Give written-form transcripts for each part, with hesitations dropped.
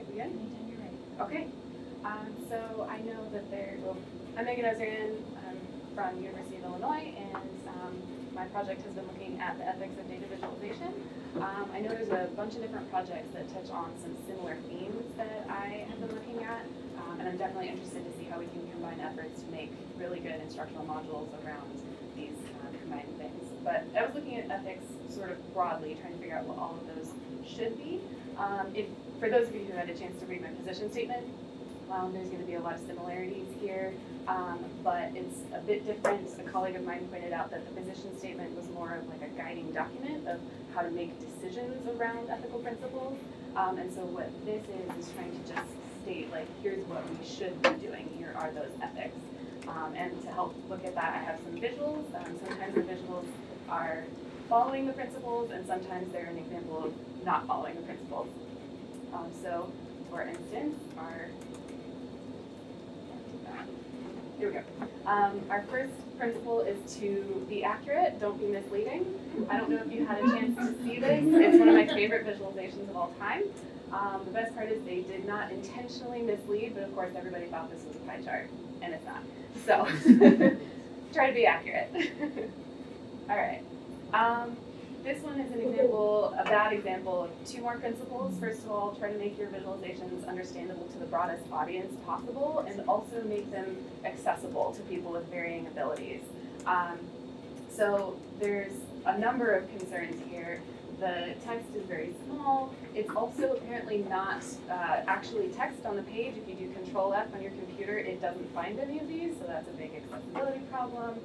Okay, we good? Anytime you're ready. Okay. So I know that I'm Megan Ozeran. I'm from University of Illinois, and my project has been looking at the ethics of data visualization. I know there's a bunch of different projects that touch on some similar themes that I have been looking at, and I'm definitely interested to see how we can combine efforts to make really good instructional modules around these combined things. But I was looking at ethics sort of broadly, trying to figure out what all of those should be. For those of you who had a chance to read my position statement, there's going to be a lot of similarities here, but it's a bit different. A colleague of mine pointed out that the position statement was more of like a guiding document of how to make decisions around ethical principles. And so what this is trying to just state, like, here's what we should be doing. Here are those ethics. And to help look at that, I have some visuals. Sometimes the visuals are following the principles, and sometimes they're an example of not following the principles. So, for instance, here we go. Our first principle is to be accurate, don't be misleading. I don't know if you had a chance to see this. It's one of my favorite visualizations of all time. The best part is they did not intentionally mislead, but of course everybody thought this was a pie chart, and it's not. So, try to be accurate. All right. This one is an example, a bad example of two more principles. First of all, try to make your visualizations understandable to the broadest audience possible, and also make them accessible to people with varying abilities. So there's a number of concerns here. The text is very small. It's also apparently not actually text on the page. If you do Control F on your computer, it doesn't find any of these, so that's a big accessibility problem.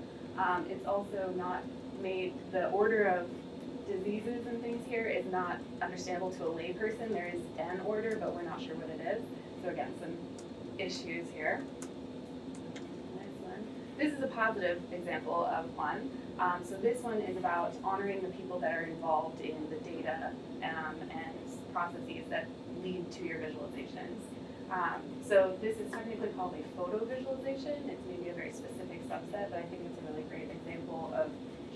It's also not made, the order of diseases and things here is not understandable to a layperson. There is an order, but we're not sure what it is. So again, some issues here. Next one. This is a positive example of one. So this one is about honoring the people that are involved in the data and processes that lead to your visualizations. So this is technically called a photo visualization. It's maybe a very specific subset, but I think it's a really great example of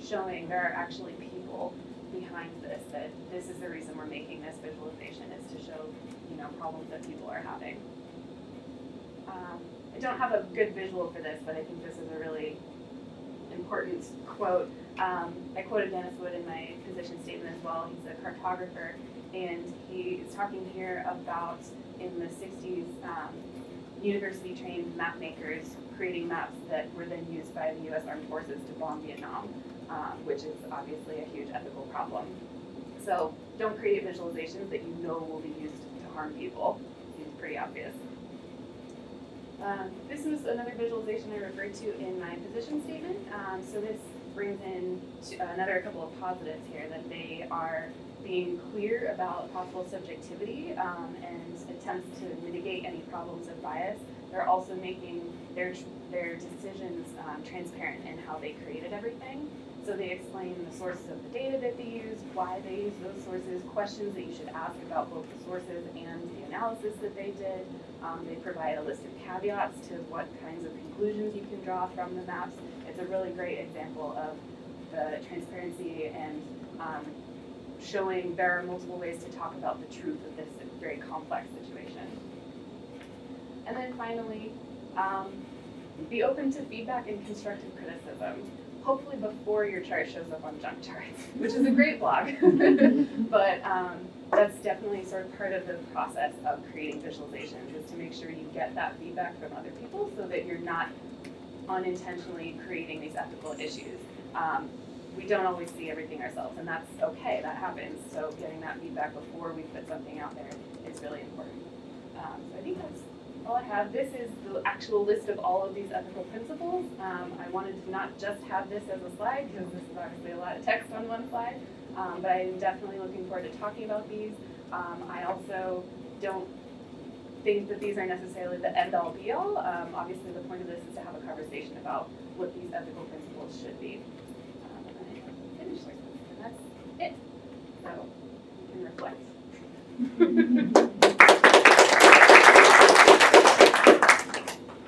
showing there are actually people behind this, that this is the reason we're making this visualization, is to show, problems that people are having. I don't have a good visual for this, but I think this is a really important quote. I quoted Dennis Wood in my position statement as well. He's a cartographer, and he is talking here about, in the 60s, university-trained map makers creating maps that were then used by the U.S. Armed Forces to bomb Vietnam, which is obviously a huge ethical problem. So don't create visualizations that you know will be used to harm people. Seems pretty obvious. This was another visualization I referred to in my position statement. So this brings in another couple of positives here, that they are being clear about possible subjectivity and attempts to mitigate any problems of bias. They're also making their decisions transparent in how they created everything. So they explain the sources of the data that they use, why they use those sources, questions that you should ask about both the sources and the analysis that they did. They provide a list of caveats to what kinds of conclusions you can draw from the maps. It's a really great example of the transparency and showing there are multiple ways to talk about the truth of this very complex situation. And then finally, be open to feedback and constructive criticism. Hopefully before your chart shows up on junk charts, which is a great blog. But that's definitely sort of part of the process of creating visualizations, is to make sure you get that feedback from other people so that you're not unintentionally creating these ethical issues. We don't always see everything ourselves, and that's okay, that happens. So getting that feedback before we put something out there is really important. So I think that's all I have. This is the actual list of all of these ethical principles. I wanted to not just have this as a slide, because this is obviously a lot of text on one slide, but I'm definitely looking forward to talking about these. I also don't think that these are necessarily the end-all be-all. Obviously the point of this is to have a conversation about what these ethical principles should be. And that's it. So you can reflect.